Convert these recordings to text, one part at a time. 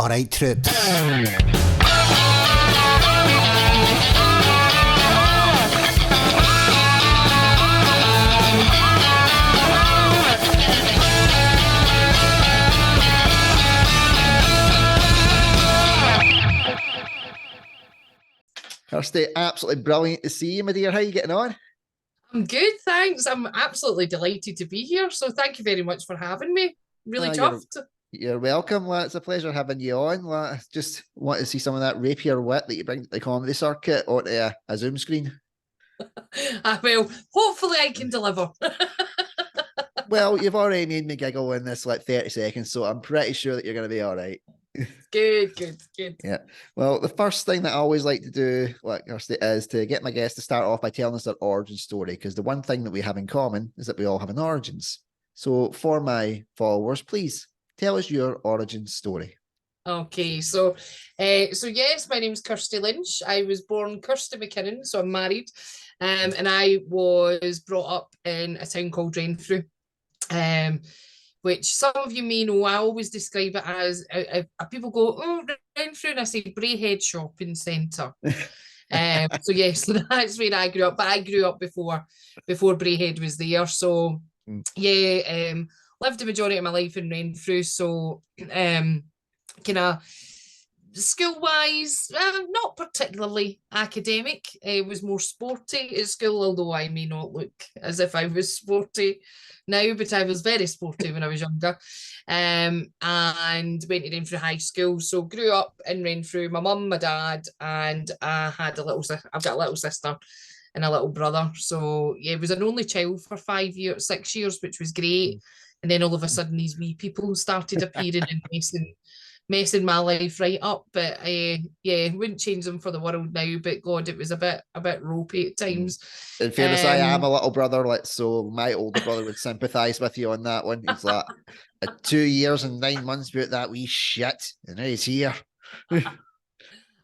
All right, troops. Kirsty, absolutely brilliant to see you, my dear. How are you getting on? I'm good, thanks. I'm absolutely delighted to be here. So thank you very much for having me. Really chuffed. You're welcome. Well, it's a pleasure having you on. Well, I just want to see some of that rapier wit that you bring to the comedy circuit onto a Zoom screen. Well, hopefully I can deliver. Well, you've already made me giggle in this 30 seconds, so I'm pretty sure that you're going to be all right. Good. Yeah. Well, the first thing that I always like to do, Kirsty, is to get my guests to start off by telling us their origin story, because the one thing that we have in common is that we all have an origins. So for my followers, please tell us your origin story. Okay, so yes, my name's Kirsty Lynch. I was born Kirsty McKinnon, so I'm married, and I was brought up in a town called Renfrew, which some of you may know. I always describe it as people go, oh, Renfrew, and I say Braehead shopping centre. So yes, so that's where I grew up, but I grew up before Braehead was there. So yeah, lived the majority of my life in Renfrew. So kind of school-wise, not particularly academic. It was more sporty at school, although I may not look as if I was sporty now, but I was very sporty when I was younger. And went to Renfrew High School. So grew up in Renfrew, my mum, my dad, and I've got a little sister and a little brother. So yeah, I was an only child for 6 years, which was great. And then all of a sudden these wee people started appearing and messing my life right up, but yeah, wouldn't change them for the world now. But God, it was a bit ropey at times. In fairness, I am a little brother, so my older brother would sympathise with you on that one. He's like, 2 years and 9 months about that wee shit, and now he's here.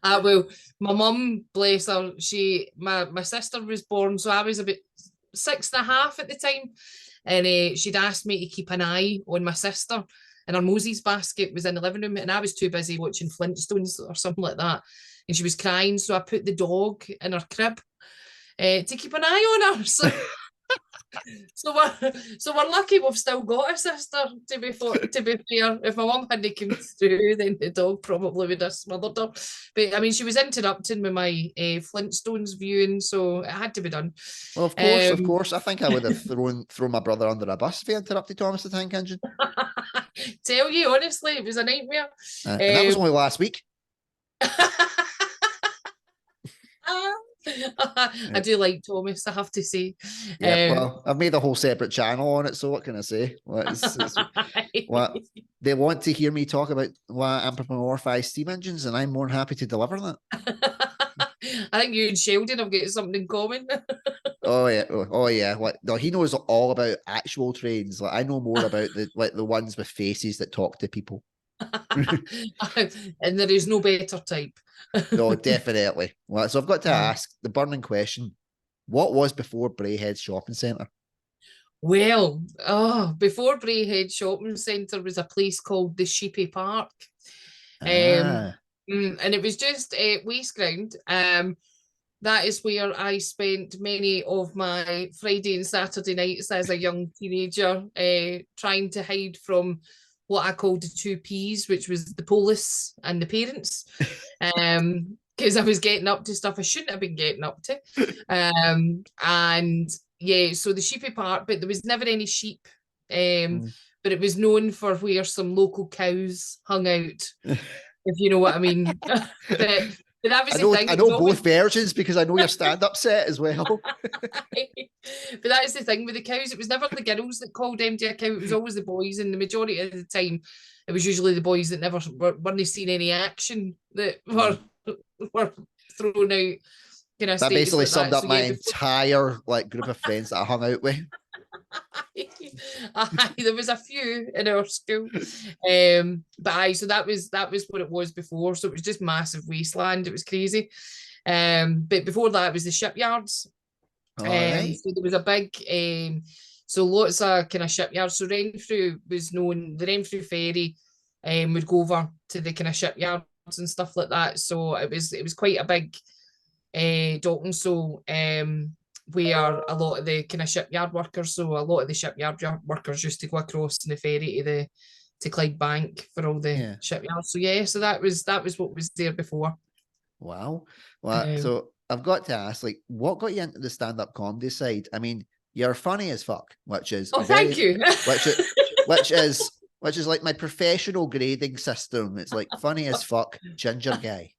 Well, my mum, bless her, my sister was born, so I was about 6.5 at the time, and she'd asked me to keep an eye on my sister. And her Moses basket was in the living room, and I was too busy watching Flintstones or something like that. And she was crying, so I put the dog in her crib to keep an eye on her. So we're lucky we've still got a sister. To be fair, if my mum hadn't come through, then the dog probably would have smothered her. But I mean, she was interrupting with my Flintstones viewing, so it had to be done. Well, of course. I think I would have thrown my brother under a bus if he interrupted Thomas the Tank Engine. Tell you honestly, it was a nightmare. And that was only last week. I do like Thomas, I have to say. Yeah, well, I've made a whole separate channel on it, so what can I say? They want to hear me talk about anthropomorphized steam engines, and I'm more than happy to deliver that. I think you and Sheldon have got something in common. Oh yeah. No, he knows all about actual trains. I know more about the ones with faces that talk to people. And there is no better type. No, definitely. Well, so I've got to ask the burning question: what was before Braehead Shopping Centre? Well, before Braehead Shopping Centre was a place called the Sheepy Park. And it was just waste ground. That is where I spent many of my Friday and Saturday nights as a young teenager, trying to hide from what I called the two P's, which was the police and the parents, because I was getting up to stuff I shouldn't have been getting up to. And yeah, so the Sheepy Park, but there was never any sheep, but it was known for where some local cows hung out, if you know what I mean. But that was the thing. I know both versions because I know your stand-up set as well. But that is the thing with the cows. It was never the girls that called them to account. It was always the boys, and the majority of the time, it was usually the boys that never weren't seen any action that were thrown out. That basically summed up my entire group of friends that I hung out with. There was a few in our school, but so that was what it was before. So it was just massive wasteland. It was crazy. But before that, it was the shipyards. Right. So there was a big, so lots of kind of shipyards. So Renfrew was known, the Renfrew ferry would go over to the kind of shipyards and stuff like that. So it was quite a big docking. So where a lot of the kind of shipyard workers, so a lot of the shipyard workers used to go across in the ferry to Clydebank for all the shipyards. So yeah, so that was what was there before. Wow. Well, so I've got to ask, like, what got you into the stand-up comedy side? I mean, you're funny as fuck, which is thank you. which is like my professional grading system. It's like funny as fuck, ginger guy.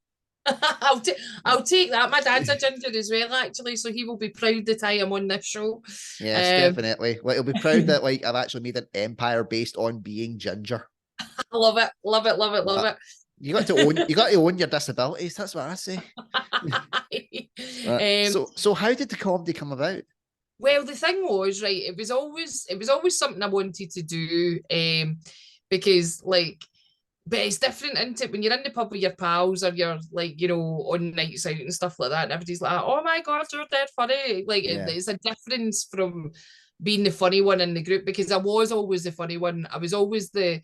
I'll take that. My dad's a ginger as well, actually, so he will be proud that I am on this show. Yes, definitely. Like, he'll be proud that like I've actually made an empire based on being ginger. I love it, love it, love it, love it. You got to own your disabilities. That's what I say. So how did the comedy come about? Well, the thing was, right, it was always something I wanted to do, because like, but it's different, isn't it? When you're in the pub with your pals or you're like, you know, on nights out and stuff like that, and everybody's like, oh my God, you're dead funny. Like, it's a difference from being the funny one in the group, because I was always the funny one. I was always the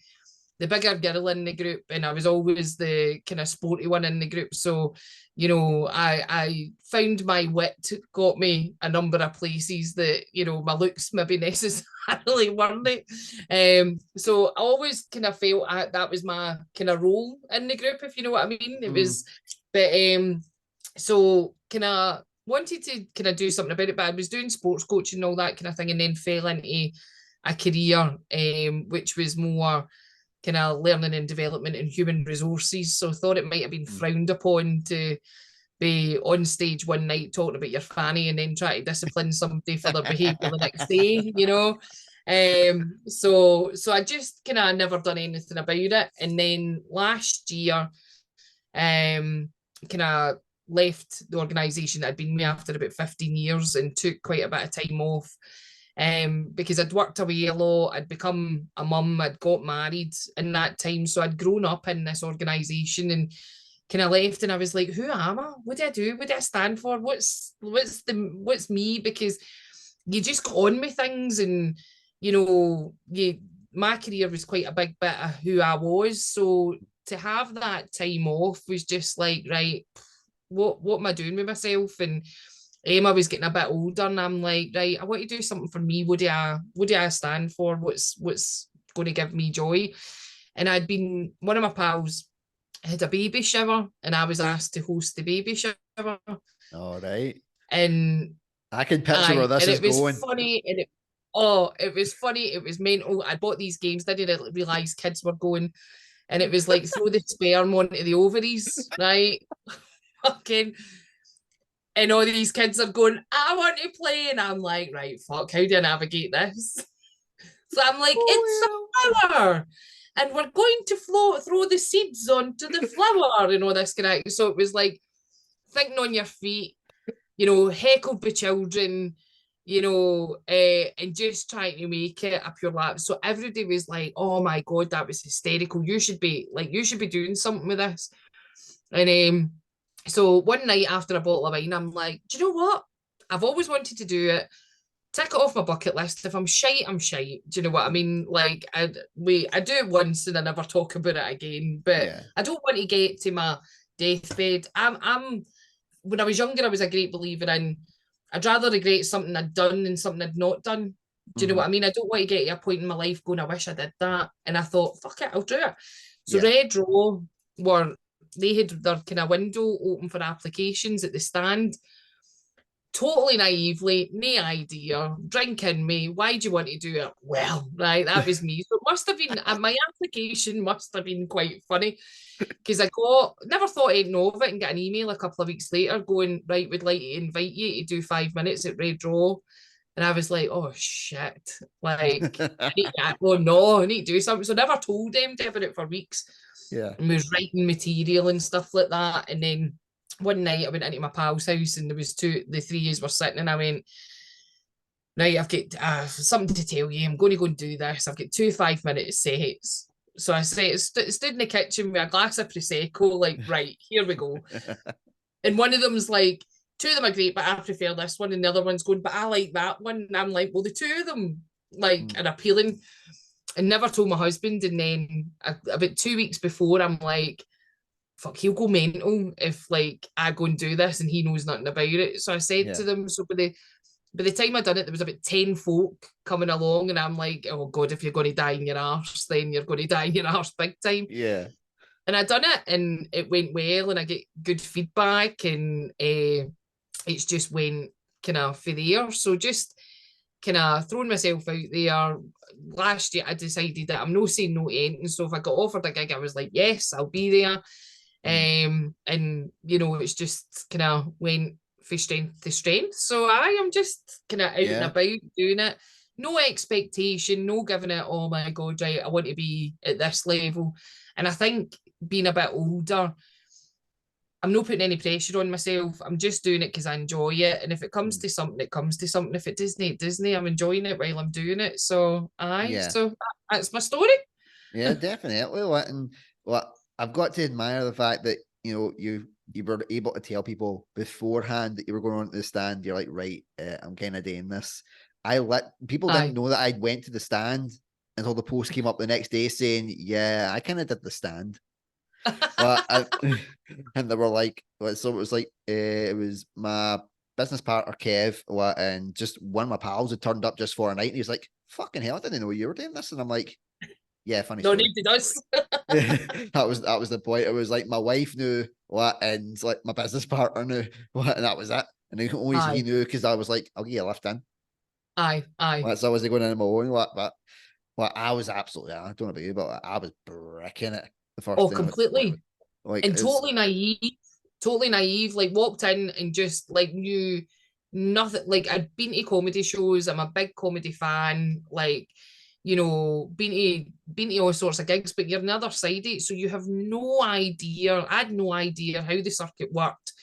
bigger girl in the group, and I was always the kind of sporty one in the group. So, you know, I found my wit got me a number of places that, you know, my looks maybe necessarily weren't. So I always kind of felt that was my kind of role in the group, if you know what I mean. It was, but so kind of wanted to kind of do something about it, but I was doing sports coaching and all that kind of thing, and then fell into a career which was more kind of learning and development and human resources. So I thought it might have been frowned upon to be on stage one night talking about your fanny and then try to discipline somebody for their behaviour the next day, you know. So I just kind of never done anything about it. And then last year, kind of left the organisation that I'd been with after about 15 years and took quite a bit of time off. Because I'd worked away a lot, I'd become a mum, I'd got married in that time, so I'd grown up in this organisation and kind of left, and I was like, who am I? What do I do? What do I stand for? What's me? Because you just go on with things, and you know, my career was quite a big bit of who I was. So to have that time off was just like, right, what am I doing with myself? And I was getting a bit older, and I'm like, right, I want to do something for me. What do I stand for? What's going to give me joy? And I'd been, one of my pals had a baby shower, and I was asked to host the baby shower. All right. And I can picture where this is going. Funny, and it was funny. It was mental. I bought these games. I didn't realise kids were going, and it was like throw the sperm onto the ovaries, right? Fucking. And all these kids are going, I want to play. And I'm like, right, fuck, how do I navigate this? So I'm like, it's a flower. And we're going to throw the seeds onto the flower and all this kind of. So it was like thinking on your feet, you know, heckled by children, you know, and just trying to make it a pure laugh. So everybody was like, oh my God, that was hysterical. You should be doing something with this. And so one night after a bottle of wine, I'm like, do you know what? I've always wanted to do it. Tick it off my bucket list. If I'm shite, I'm shite. Do you know what I mean? Like, I do it once and I never talk about it again. But I don't want to get to my deathbed. I'm when I was younger, I was a great believer in I'd rather regret something I'd done than something I'd not done. Do you know what I mean? I don't want to get to a point in my life going, I wish I did that. And I thought, fuck it, I'll do it. So Red Row they had their kind of window open for applications at the stand. Totally naively, no idea, drinking me. Why do you want to do it? Well, right, that was me. So it must have been, my application must have been quite funny, because I never thought I'd know of it, and get an email a couple of weeks later going, right, we'd like to invite you to do 5 minutes at Red Raw. And I was like, oh shit, like, I need to do something. So I never told them about it for weeks. Yeah. And was writing material and stuff like that. And then one night I went into my pal's house, and there was the three of us were sitting, and I went, right, I've got something to tell you. I'm going to go and do this. I've got 2 5-minute sets. So I stood in the kitchen with a glass of Prosecco, like, right, here we go. And one of them's like, 2 of them are great, but I prefer this one. And the other one's going, but I like that one. And I'm like, well, the 2 of them, like, are appealing. I never told my husband, and then about 2 weeks before, I'm like, fuck, he'll go mental if like I go and do this and he knows nothing about it. So I said to Yeah. them, so by the time I done it, there was about 10 folk coming along, and I'm like, oh God, if you're going to die in your arse, then you're going to die in your arse big time. Yeah. And I done it, and it went well, and I get good feedback, and it's just went kind of for there. So just kind of throwing myself out there. Last year, I decided that I'm no saying no to anything. So if I got offered a gig, I was like, yes, I'll be there. And you know, it's just kind of went from strength to strength. So I am just kind of out and Yeah. about doing it. No expectation, no giving it, oh my God, right, I want to be at this level. And I think being a bit older, I'm not putting any pressure on myself. I'm just doing it because I enjoy it. And if it comes to something, it comes to something. If it doesn't, it doesn't. I'm enjoying it while I'm doing it. So aye, Yeah. so that's my story. Yeah, definitely. And what I've got to admire the fact that you were able to tell people beforehand that you were going on to the stand. You're like, right, I'm kind of doing this. People didn't Aye. know that I went to the stand until the post came up the next day saying, yeah, I kind of did the stand. Well, and they were like, so it was like, it was my business partner Kev, and just one of my pals had turned up just for a night, and he was like, "Fucking hell, I didn't know you were doing this," and I'm like, "Yeah, funny No story." need to does. That was the point. It was like my wife knew what, and like my business partner knew what, and that was it. And only he Aye, knew because I was like, "I'll give you a lift in." aye, aye. So I was going in on my own, but I was absolutely, I don't know about you, but I was bricking it the first Oh, time. completely. Like And it's totally naive, like walked in and just like knew nothing. Like I'd been to comedy shows, I'm a big comedy fan, like, you know, been to all sorts of gigs, but you're on the other side of it, so you have no idea. I had no idea how the circuit worked,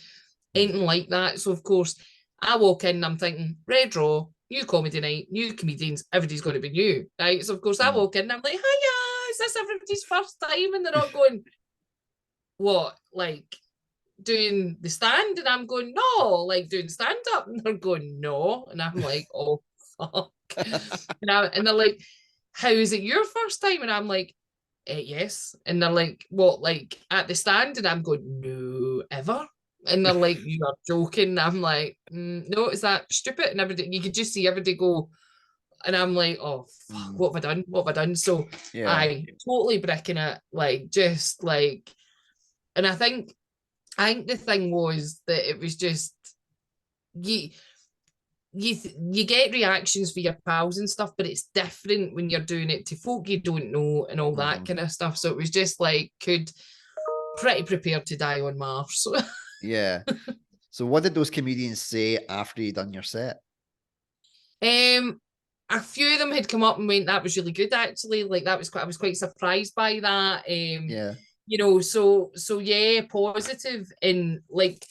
anything like that. So of course I walk in, I'm thinking, red raw, new comedy night, new comedians, everybody's going to be new, right? So of course I mm, walk in, I'm like, hiya, is this everybody's first time? And they're all going, what, like doing the stand? And I'm going, no, like doing stand up. And they're going, no. And I'm like, oh, fuck. And they're like, how is it your first time? And I'm like, yes. And they're like, what, like at the stand? And I'm going, no, ever. And they're like, you are joking. And I'm like, no, is that stupid? And everybody, you could just see everybody go. And I'm like, oh, fuck, mm, what have I done? What have I done? So yeah, I totally bricking it, like, just like, and I think the thing was that it was just you you get reactions for your pals and stuff, but it's different when you're doing it to folk you don't know and all that mhm, kind of stuff. So it was just like pretty prepared to die on Mars. yeah. So what did those comedians say after you done your set? um a few of them had come up and went, that was really good actually. Like that was quite I was quite surprised by that. Yeah, You know, so yeah, positive, and like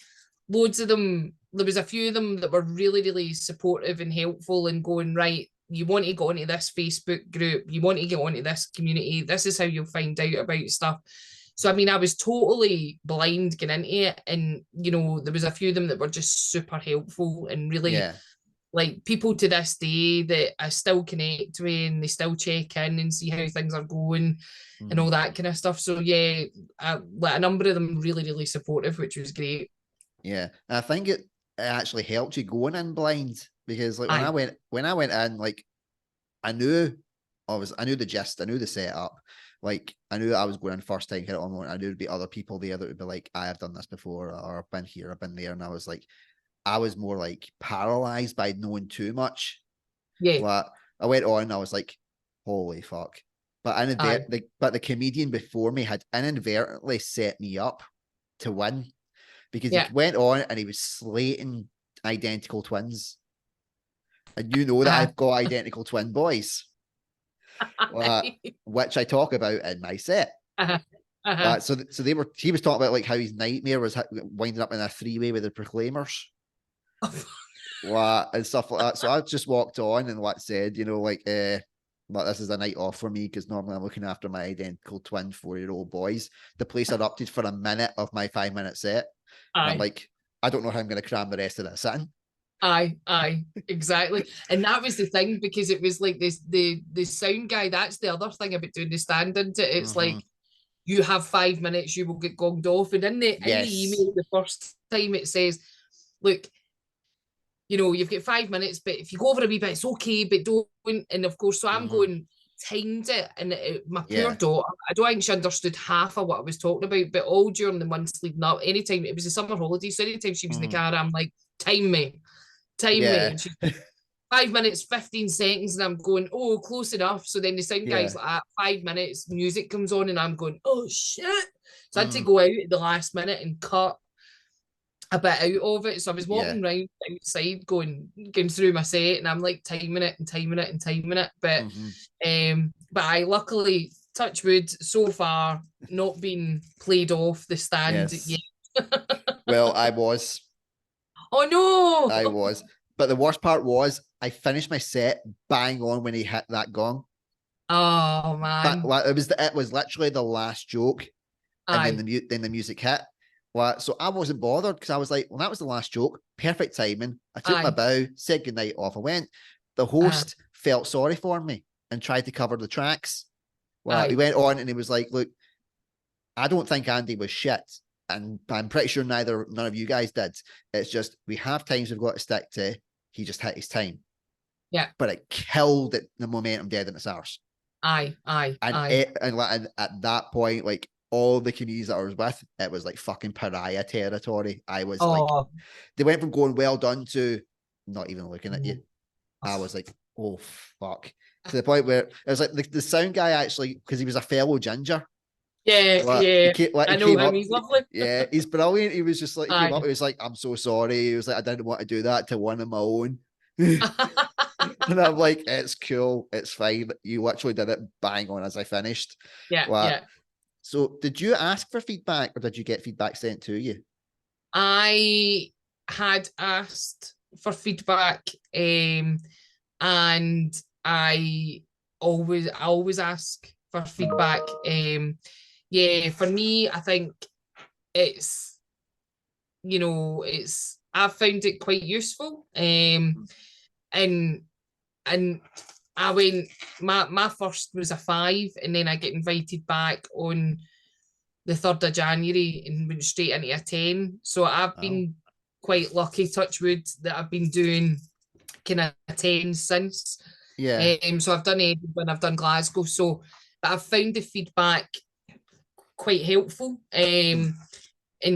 loads of them, there was a few of them that were really, really supportive and helpful and going, right, you want to go into this Facebook group, you want to get onto this community, this is how you'll find out about stuff. So I mean, I was totally blind getting into it, and you know, there was a few of them that were just super helpful and really yeah, like people to this day that I still connect with, and they still check in and see how things are going and mhm, all that kind of stuff. So yeah, like a number of them really, really supportive, which was great. yeah. And I think it actually helped you going in blind because like Aye, when I went in, like I knew I knew the gist, I knew the setup. Like I knew I was going in first time, hit it on. I knew there'd be other people there that would be like, I have done this before, or I've been here, I've been there, and I was like, I was more like paralyzed by knowing too much. yeah, Like I went on, and I was like, holy fuck. aye, But the comedian before me had inadvertently set me up to win because he yeah, went on and he was slating identical twins. And you know that uh-huh. I've got identical twin boys, which I talk about in my set. uh-huh. Uh-huh. So he was talking about like how his nightmare was winding up in a three-way with the Proclaimers. And stuff like that. So I just walked on and what said, like this is a night off for me because normally I'm looking after my identical twin 4-year-old boys. The place erupted for a minute of my 5-minute set. And I'm Aye, like, I don't know how I'm going to cram the rest of this in. Aye, exactly. And that was the thing, because it was like this the sound guy, that's the other thing about doing the stand into it. It's like you have 5 minutes, you will get gonged off. And in the Yes. email the first time it says, look, you've got 5 minutes, but if you go over a wee bit, it's okay, but don't. And of course, so I'm going, timed it, and my poor Yeah. daughter, I don't think she understood half of what I was talking about, but all during the months leading up, anytime it was the summer holidays, so anytime she was in the car, I'm like, time me. Yeah. And she's like, 5 minutes, 15 seconds, and I'm going, oh, close enough. So then the sound guy's Yeah. like, 5 minutes, music comes on, and I'm going, oh shit. So I had to Mm. go out at the last minute and cut a bit out of it. So I was Yeah. walking around outside going through my set, and I'm like timing it and timing it and timing it. But I luckily, touch wood, so far not been played off the stand Yes. yet. Well, I was. Oh I no. was. But the worst part was I finished my set bang on when he hit that gong. Oh But man. it was literally the last joke, and then Aye. the music hit. Well, so I wasn't bothered because I was like, well, that was the last joke. Perfect timing. I took my Aye. bow, said goodnight, off I went. The host felt sorry for me and tried to cover the tracks. Well, he Aye. went on and he was like, look, I don't think Andy was shit. And I'm pretty sure none of you guys did. It's just we have times we've got to stick to. He just hit his time. Yeah. But it killed the momentum dead in its arse. Aye. And at that point, like all the communities that I was with, it was like fucking pariah territory. I was like, Oh. they went from going well done to not even looking at you. I was like, oh fuck. To the point where it was like the sound guy actually, because he was a fellow ginger. Yeah. He I know came him. up. He's lovely. Yeah, he's brilliant. He was just like, he came up. Aye. He was like, I'm so sorry. He was like, I didn't want to do that to one of my own. And I'm like, it's cool. It's fine. You literally did it bang on as I finished. Yeah. So did you ask for feedback or did you get feedback sent to you? I had asked for feedback, and I always ask for feedback. Yeah, for me, I think it's I've found it quite useful. And I went, my first was a 5, and then I get invited back on the 3rd of January and went straight into a 10. So I've been quite lucky, touch wood, that I've been doing kind of 10 since. Yeah. So I've done Edinburgh and I've done Glasgow. So, but I've found the feedback quite helpful in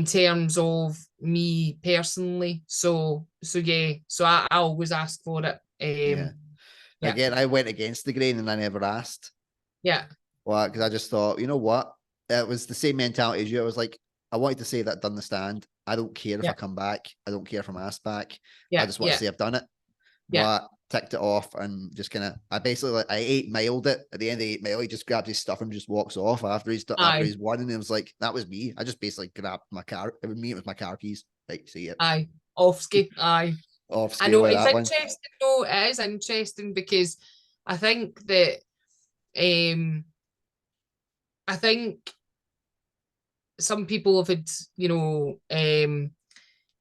terms of me personally. So yeah. So I always ask for it. Yeah. Again, I went against the grain and I never asked. Yeah. Well, because I just thought, you know what? It was the same mentality as you. I was like, I wanted to say that I've done the stand. I don't care if I come back. I don't care if I'm asked back. I just want to say I've done it. But ticked it off and just kind of, I basically, like, I 8-miled it. At the end of 8 mile, he just grabs his stuff and just walks off after he's won. And it was like, that was me. I just basically grabbed my car. It was me, it was my car keys. Like, see it. Aye. Off ski. Aye. Off I scale know with it's that one. interesting though. It is interesting because I think that I think some people have had,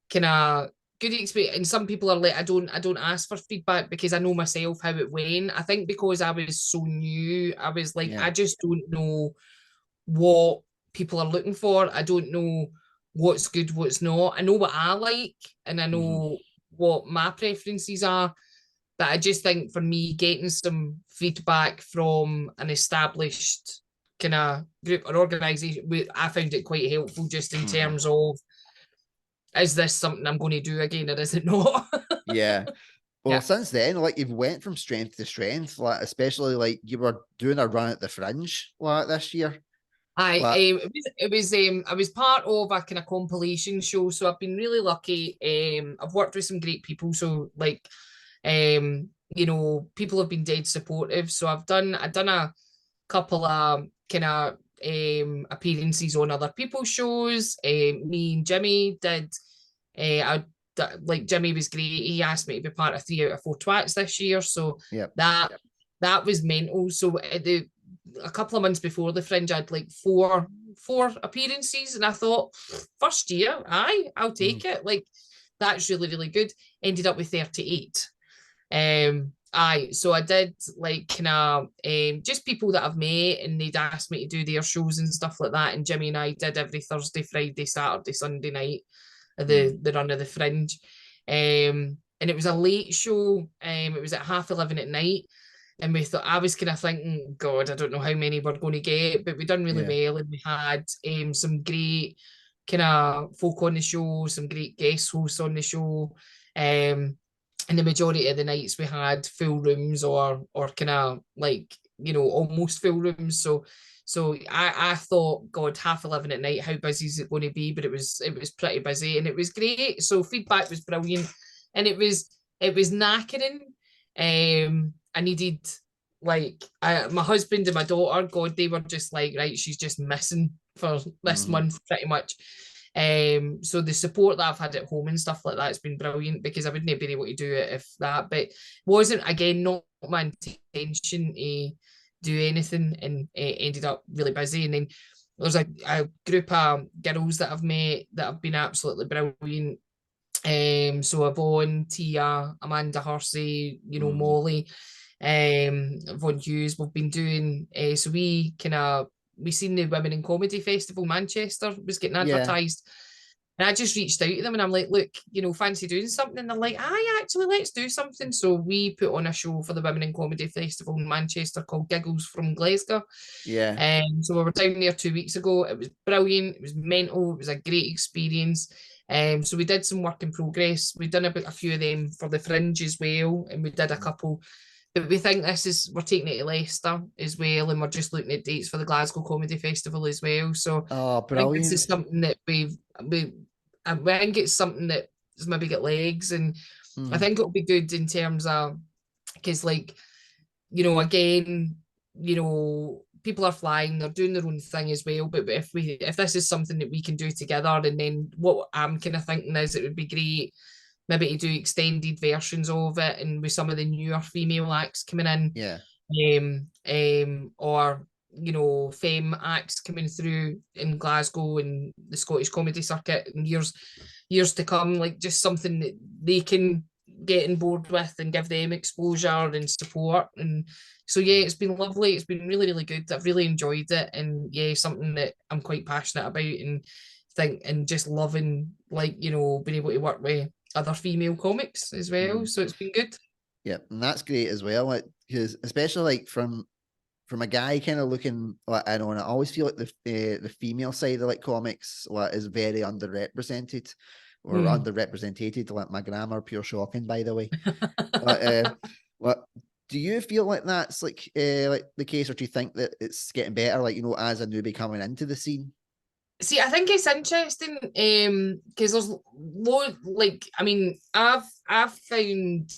kind of good experience, and some people are like, I don't ask for feedback because I know myself how it went. I think because I was so new, I was like, I just don't know what people are looking for. I don't know what's good, what's not. I know what I like, and I know what my preferences are. But I just think for me, getting some feedback from an established kind of group or organisation, I found it quite helpful just in terms of, is this something I'm going to do again or is it not? Yeah. Well, since then, like, you've went from strength to strength, like, especially like you were doing a run at the Fringe like this year. I was part of a kind of compilation show, so I've been really lucky. I've worked with some great people, so like, people have been dead supportive. So I've done a couple of kind of appearances on other people's shows. Me and Jimmy did. Like Jimmy was great. He asked me to be part of 3 out of 4 twats this year, so that was mental. So a couple of months before the Fringe, I had like four appearances, and I thought, first year, I'll take it. Like, that's really, really good. Ended up with 38. So I did like kind of just people that I've met, and they'd asked me to do their shows and stuff like that. And Jimmy and I did every Thursday, Friday, Saturday, Sunday night of the run of the Fringe. And it was a late show. It was at 11:30 at night. And we thought, I was kind of thinking, God, I don't know how many we're going to get, but we done really well. And we had some great kind of folk on the show, some great guest hosts on the show. And the majority of the nights we had full rooms or kind of like, almost full rooms. So I thought, God, 11:30 at night, how busy is it going to be? But it was pretty busy, and it was great. So feedback was brilliant, and it was knackering. I needed my husband and my daughter, God, they were just like, right, she's just missing for this month pretty much. So the support that I've had at home and stuff like that has been brilliant, because I wouldn't have been able to do it if that, but wasn't, again, not my intention to do anything, and it ended up really busy. And then there's a group of girls that I've met that have been absolutely brilliant. So Yvonne, Tia, Amanda Hersey, Molly, Von Hughes. We've been doing so we seen the Women in Comedy Festival Manchester was getting advertised. And I just reached out to them and I'm like, look, fancy doing something? And they're like, aye, actually, let's do something. So we put on a show for the Women in Comedy Festival in Manchester called Giggles from Glasgow. So we were down there 2 weeks ago. It was brilliant. It was mental. It was a great experience. So we did some work in progress. We've done a few of them for the Fringe as well. And we did a couple. But we think we're taking it to Leicester as well, and we're just looking at dates for the Glasgow Comedy Festival as well. So I think this is something that I think it's something that has maybe got legs, and I think it'll be good in terms of, because again, people are flying, they're doing their own thing as well. But if this is something that we can do together, and then what I'm kind of thinking is it would be great maybe to do extended versions of it, and with some of the newer female acts coming in, or femme acts coming through in Glasgow and the Scottish comedy circuit in years to come, like just something that they can get on board with and give them exposure and support. And so it's been lovely. It's been really, really good. I've really enjoyed it, and something that I'm quite passionate about, and just loving, being able to work with other female comics as well. So it's been good. Yeah, and that's great as well, because especially from a guy kind of looking, I know, and I always feel like the female side of comics is very underrepresented or underrepresented. Like, my grammar, pure shocking, by the way. But do you feel like that's like the case, or do you think that it's getting better, as a newbie coming into the scene? See, I think it's interesting because there's I've found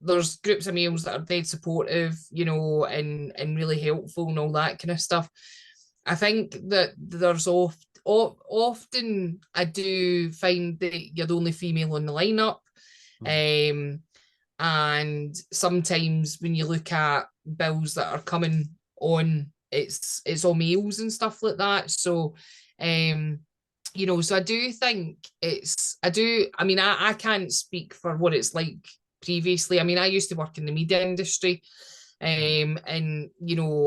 there's groups of males that are dead supportive, and really helpful and all that kind of stuff. I think that there's often I do find that you're the only female on the lineup. And sometimes when you look at bills that are coming on, it's all males and stuff like that. So so I do think I can't speak for what it's like previously. I used to work in the media industry, and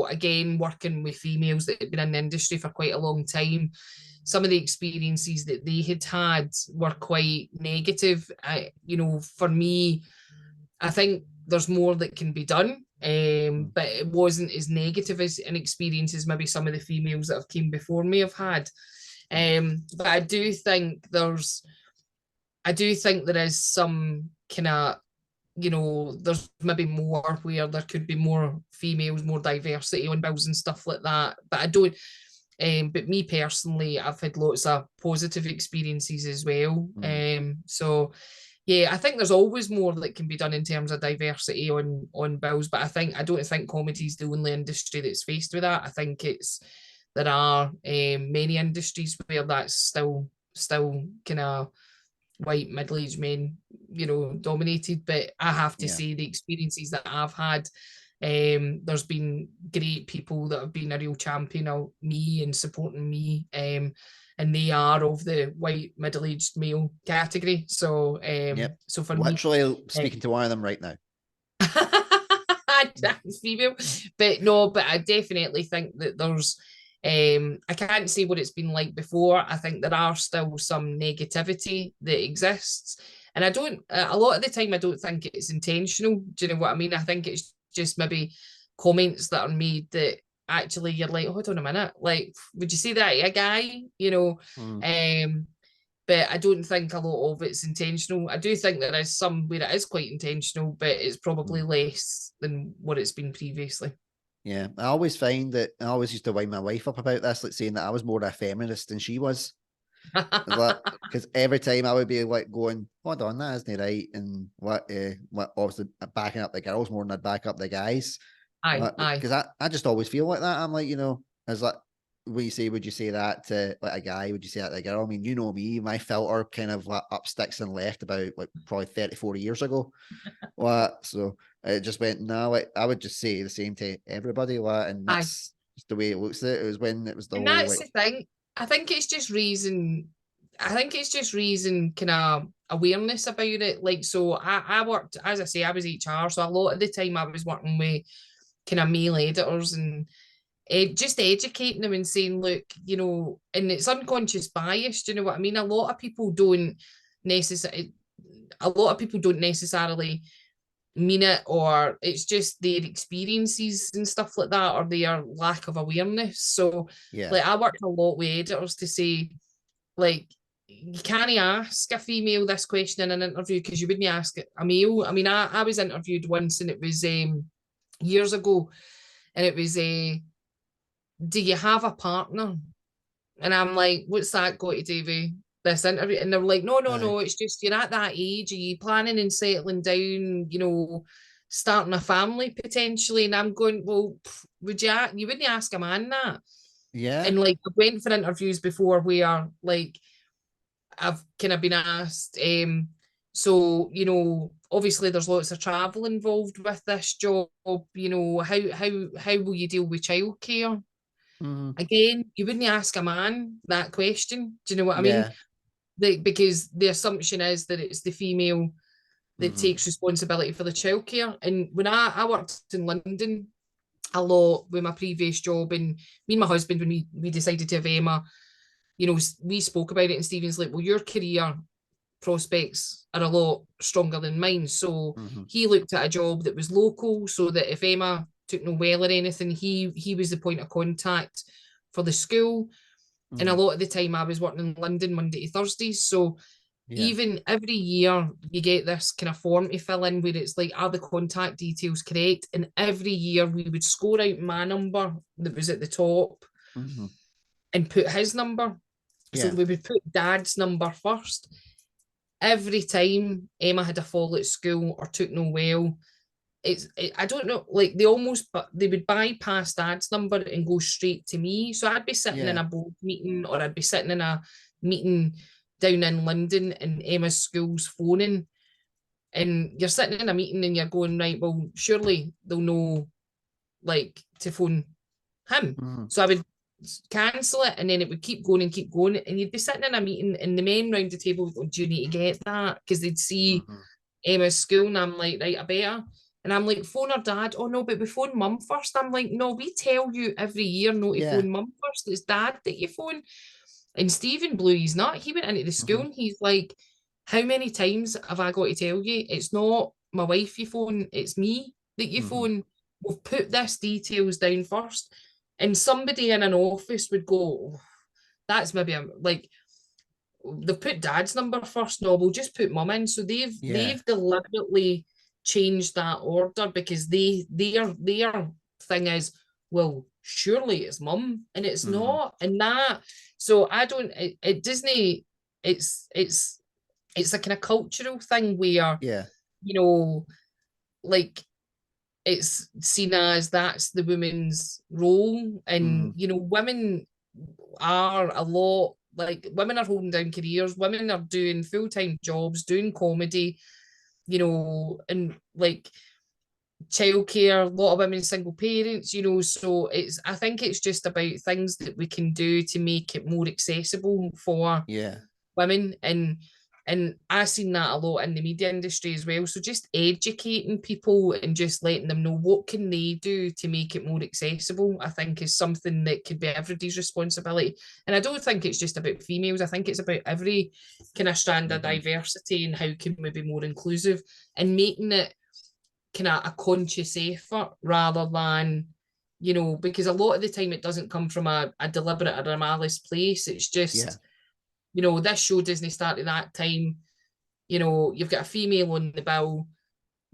again, working with females that had been in the industry for quite a long time, some of the experiences that they had were quite negative. For me, I think there's more that can be done, but it wasn't as negative as an experience as maybe some of the females that have came before me have had. But I do think there is some kind of, there's maybe more where there could be more females, more diversity on bills and stuff like that. But I don't. But me personally, I've had lots of positive experiences as well. So I think there's always more that can be done in terms of diversity on bills. But I don't think comedy is the only industry that's faced with that. I think there are many industries where that's still kind of white middle-aged men, dominated. But I have to say the experiences that I've had There's been great people that have been a real champion of me and supporting me, and they are of the white middle-aged male category. So, Yep. so for me, Literally speaking to one of them right now. female, but no, but I definitely think that there's. I can't say what it's been like before. I think there are still some negativity that exists, and I don't. A lot of the time, I don't think it's intentional. Do you know what I mean? I think it's just maybe comments that are made that actually you're like, hold on a minute, like, would you say that to a guy? You know, but I don't think a lot of it's intentional. I do think there is some where it is quite intentional, but it's probably less than what it's been previously. Yeah, I always find that I always used to wind my wife up about this, like saying that I was more a feminist than she was. Because every time I would be like going, hold on, that isn't right, and what obviously backing up the girls more than I'd back up the guys. Aye. Because I just always feel like that. I'm like, as like when you say, would you say that to like a guy? Would you say that to a girl? I mean, you know me, my filter kind of like up sticks and left about like probably 30, 40 years ago. So it just went, no, like, I would just say the same to everybody, and Aye. that's just the way it looks at it. It was when it was the And whole that's like, the thing. I think it's just raising. I think it's just raising kind of awareness about it. Like, so I worked, as I say, I was HR, so a lot of the time I was working with kind of male editors and just educating them and saying, look, and it's unconscious bias. Do you know what I mean? Necessarily. A lot of people don't necessarily mean it, or it's just their experiences and stuff like that, or their lack of awareness. So, yeah, like, I work a lot with editors to say, like, you can't ask a female this question in an interview because you wouldn't ask a male. I mean, I was interviewed once and it was years ago, and it was do you have a partner? And I'm like, what's that got to do with this interview? And they're like, no, no, aye, no, it's just you're at that age. Are you planning and settling down, starting a family potentially? And I'm going, well, you wouldn't ask a man that. yeah, And like, I went for interviews before where like I've kind of been asked, so obviously there's lots of travel involved with this job. How will you deal with childcare? mm-hmm. Again, you wouldn't ask a man that question. Do you know what I mean? Yeah, Because the assumption is that it's the female that mm-hmm. takes responsibility for the childcare. And when I worked in London a lot with my previous job, and me and my husband, when we decided to have Emma, we spoke about it, and Stephen's like, well, your career prospects are a lot stronger than mine. So Mm-hmm. he looked at a job that was local so that if Emma took no well or anything, he was the point of contact for the school. And a Mm-hmm. lot of the time I was working in London Monday to Thursdays. So Yeah, even every year you get this kind of form to fill in where it's like, are the contact details correct? And every year we would score out my number that was at the top mm-hmm. and put his number. So Yeah, we would put dad's number first. Every time Emma had a fall at school or took no well, I don't know, like they would bypass dad's number and go straight to me. So I'd be sitting in yeah, a board meeting, or I'd be sitting in a meeting down in London and Emma's school's phoning, and you're sitting in a meeting and you're going, right, well, surely they'll know like to phone him. mm-hmm. So I would cancel it, and then it would keep going and keep going. And you'd be sitting in a meeting, and the men round the table would go, do you need to get that? Because they'd see Mm-hmm. Emma's school, and I'm like, right, I better. And I'm like, phone her dad. Oh no, but we phone mum first. I'm like, no, we tell you every year not to Yeah, phone mum first. It's dad that you phone. And Stephen blew his nut. He went into the school mm-hmm. and he's like, how many times have I got to tell you? It's not my wife you phone, it's me that you Mm-hmm. phone. We've put this details down first. And somebody in an office would go, oh, that's maybe like they've put dad's number first. No, we'll just put mum in. So they've Yeah, they've deliberately changed that order because their thing is, well, surely it's mum, and it's mm-hmm. not. And that, so I don't. It Disney. It's it's a kind of cultural thing where Yeah, you know, like it's seen as that's the woman's role, mm-hmm. and women are a lot like women are holding down careers, women are doing full-time jobs, doing comedy, and like childcare, a lot of women single parents, you know, so I think it's just about things that we can do to make it more accessible for Yeah. women, and I've seen that a lot in the media industry as well. So just educating people and just letting them know what can they do to make it more accessible, I think is something that could be everybody's responsibility. And I don't think it's just about females. I think it's about every kind of strand of diversity, and how can we be more inclusive and making it kind of a conscious effort rather than, you know, because a lot of the time it doesn't come from a deliberate or a malice place. It's Yeah. just, you know, this show doesn't start at that time. You know, you've got a female on the bill.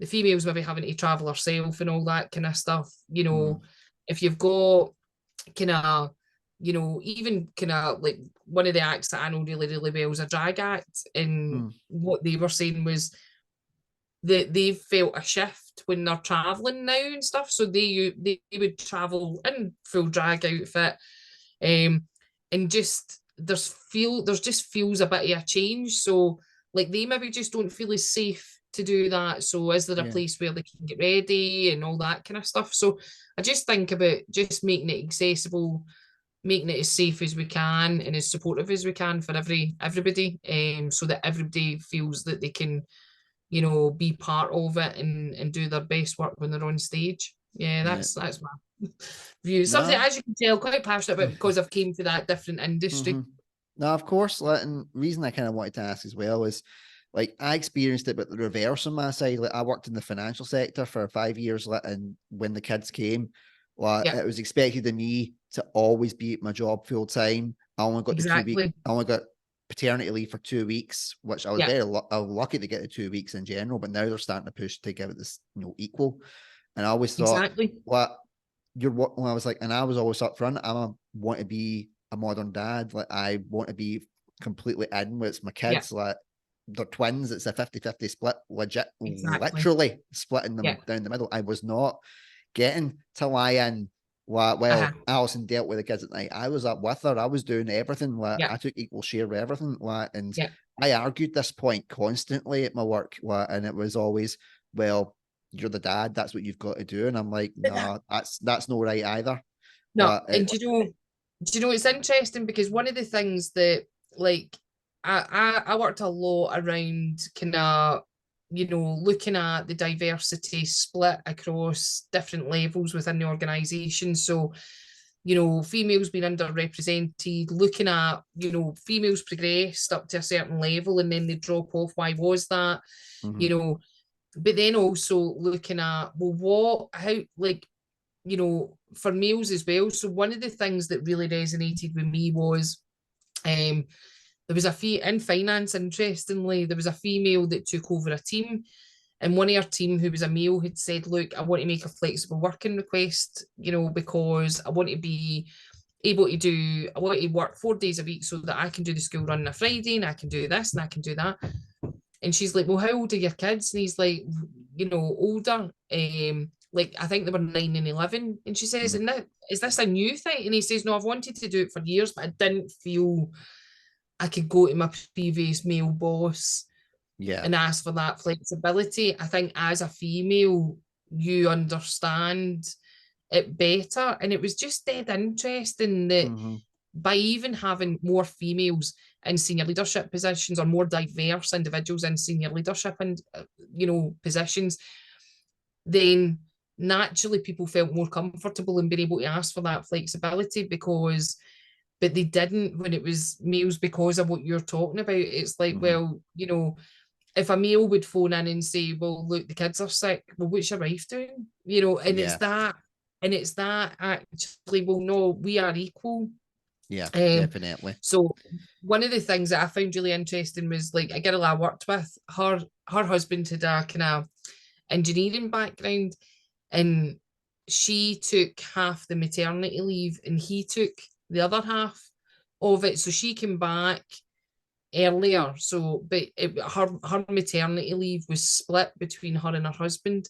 The female's maybe having to travel herself and all that kind of stuff. You know, if you've got kind of, you know, even kind of like one of the acts that I know really, really well is a drag act. And what they were saying was that they've felt a shift when they're traveling now and stuff. So they would travel in full drag outfit, and just there's just feels a bit of a change. So like they maybe just don't feel as safe to do that. So is there a Yeah. place where they can get ready and all that kind of stuff? So I just think about just making it accessible, making it as safe as we can and as supportive as we can for everybody, so that everybody feels that they can, you know, be part of it and do their best work when they're on stage. Yeah, Yeah. that's my view. Something, No. as you can tell, quite passionate about because I've came to that different industry. No, of course. And reason I kind of wanted to ask as well is, like, I experienced it, but the reverse on my side. Like, I worked in the financial sector for 5 years, and when the kids came, like, Yeah, it was expected of me to always be at my job full time. I only got the 2 week. exactly. I only got paternity leave for 2 weeks, which I was Yeah, very lucky to get the 2 weeks in general. But now they're starting to push to give it this, equal. And I always thought, exactly. what you're what when I was like, and I was always up front. Want to be a modern dad. Like, I want to be completely in with my Yeah, kids. Like, they're twins. It's a 50-50 split, legit, exactly. literally splitting Yeah. them down the middle. I was not getting to lie in. Uh-huh. Well, Alison dealt with the kids at night. I was up with her. I was doing everything. Like, Yeah. I took equal share of everything. And Yeah. I argued this point constantly at my work. And it was always, well, you're the dad. That's what you've got to do. And I'm like, no, that's not right either. No, It, and do you know it's interesting because one of the things that, like, I worked a lot around kind of, you know, looking at the diversity split across different levels within the organization. So, you know, females being underrepresented, looking at, you know, females progressed up to a certain level and then they drop off. Why was that? You know, but then also looking at, well, how, like, you know, for males as well. So one of the things that really resonated with me was, um, there was a fee in finance, interestingly, there was a female that took over a team. And one of her team, who was a male, had said, look, I want to make a flexible working request, you know, because I want to be able to I want to work 4 days a week so that I can do the school run on a Friday and I can do this and I can do that. And she's like, well, how old are your kids? And he's like, you know, older. Like, I think they were 9 and 11. And she says, and that, is this a new thing? And he says, no, I've wanted to do it for years, but I didn't feel I could go to my previous male boss yeah. and ask for that flexibility. I think as a female, you understand it better. And it was just dead interesting that by even having more females in senior leadership positions, or more diverse individuals in senior leadership and, you know, positions, then naturally people felt more comfortable in being able to ask for that flexibility, because but they didn't when it was males, because of what you're talking about. It's like, well, you know, if a male would phone in and say, well, look, the kids are sick, well, what's your wife doing? You know, Yeah. and it's that actually, well, no, we are equal. Yeah, Um, definitely. so one of the things that I found really interesting was, like, a girl I worked with, her husband had a kind of engineering background, and she took half the maternity leave and he took the other half of it. So she came back earlier. So, but her maternity leave was split between her and her husband.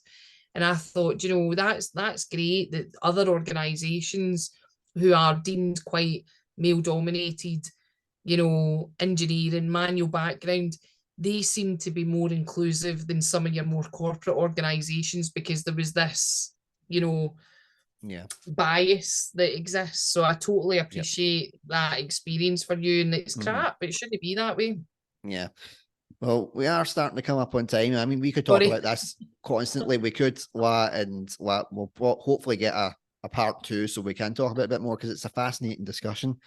And I thought, you know, that's great that other organisations who are deemed quite male dominated, you know, engineering, manual background, they seem to be more inclusive than some of your more corporate organizations, because there was this, you know, bias that exists. So I totally appreciate that experience for you, and it's crap. It shouldn't be that way. Yeah. Well, we are starting to come up on time. I mean, we could talk Sorry. about this constantly. We could, we'll hopefully get a part 2 so we can talk about it a bit more, because it's a fascinating discussion.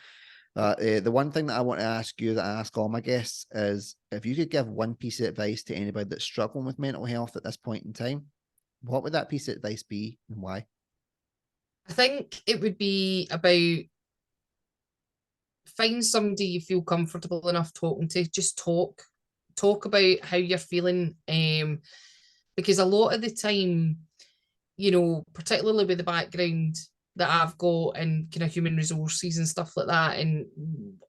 The one thing that I want to ask you, that I ask all my guests, is if you could give one piece of advice to anybody that's struggling with mental health at this point in time, what would that piece of advice be, and why? I think it would be about, find somebody you feel comfortable enough talking to. Just talk about how you're feeling, because a lot of the time, you know, particularly with the background that I've got in kind of human resources and stuff like that, and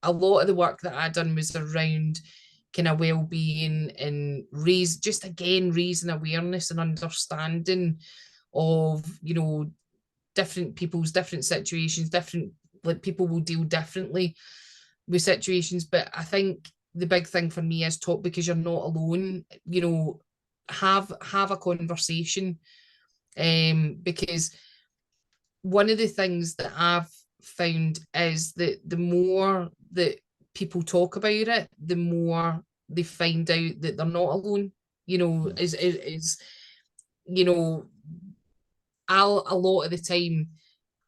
a lot of the work that I done was around kind of well-being, and raising awareness and understanding of, you know, different people's different situations. Different, like, people will deal differently with situations. But I think the big thing for me is talk, because you're not alone. You know, have a conversation, because one of the things that I've found is that the more that people talk about it, the more they find out that they're not alone. You know, is you know, I'll a lot of the time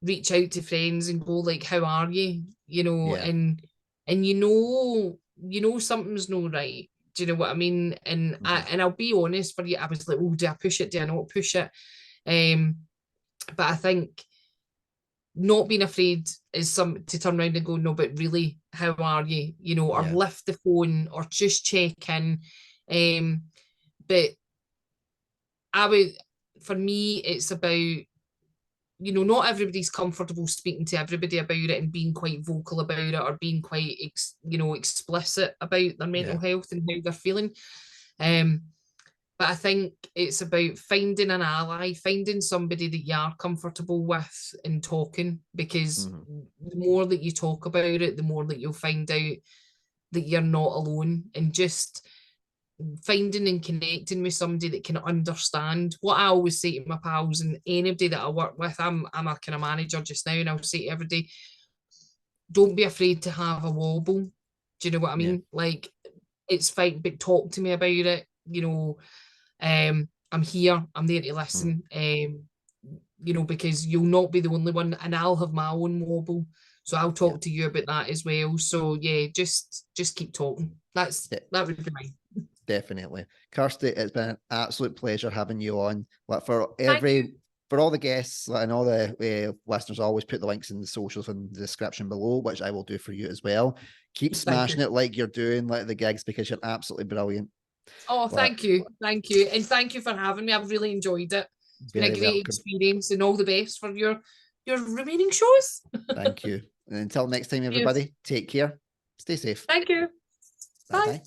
reach out to friends and go like, "How are you?" You know, and you know something's no right. Do you know what I mean? And I'll be honest for you. I was like, "Oh, do I push it? Do I not push it?" But I think not being afraid is some to turn around and go, "No, but really, how are you?" You know, or lift the phone, or just check in. But I would, for me, it's about, you know, not everybody's comfortable speaking to everybody about it and being quite vocal about it, or being quite, you know, explicit about their mental health and how they're feeling. But I think it's about finding an ally, finding somebody that you are comfortable with and talking, because the more that you talk about it, the more that you'll find out that you're not alone, and just finding and connecting with somebody that can understand. What I always say to my pals and anybody that I work with, I'm a kind of manager just now, and I'll say to everybody, don't be afraid to have a wobble. Do you know what I mean? Like, it's fine, but talk to me about it. You know, I'm here, I'm there to listen. You know, because you'll not be the only one, and I'll have my own wobble. So I'll talk to you about that as well. So yeah, just keep talking. That would be mine. Definitely. Kirsty, it's been an absolute pleasure having you on. Like, for all the guests, like, and all the listeners, always put the links in the socials in the description below, which I will do for you as well. Keep smashing it like you're doing, like the gigs, because you're absolutely brilliant. Oh, thank you. Thank you. And thank you for having me. I've really enjoyed it. It's been a great experience, and all the best for your remaining shows. Thank you. And until next time, everybody, take care. Stay safe. Thank you. Bye.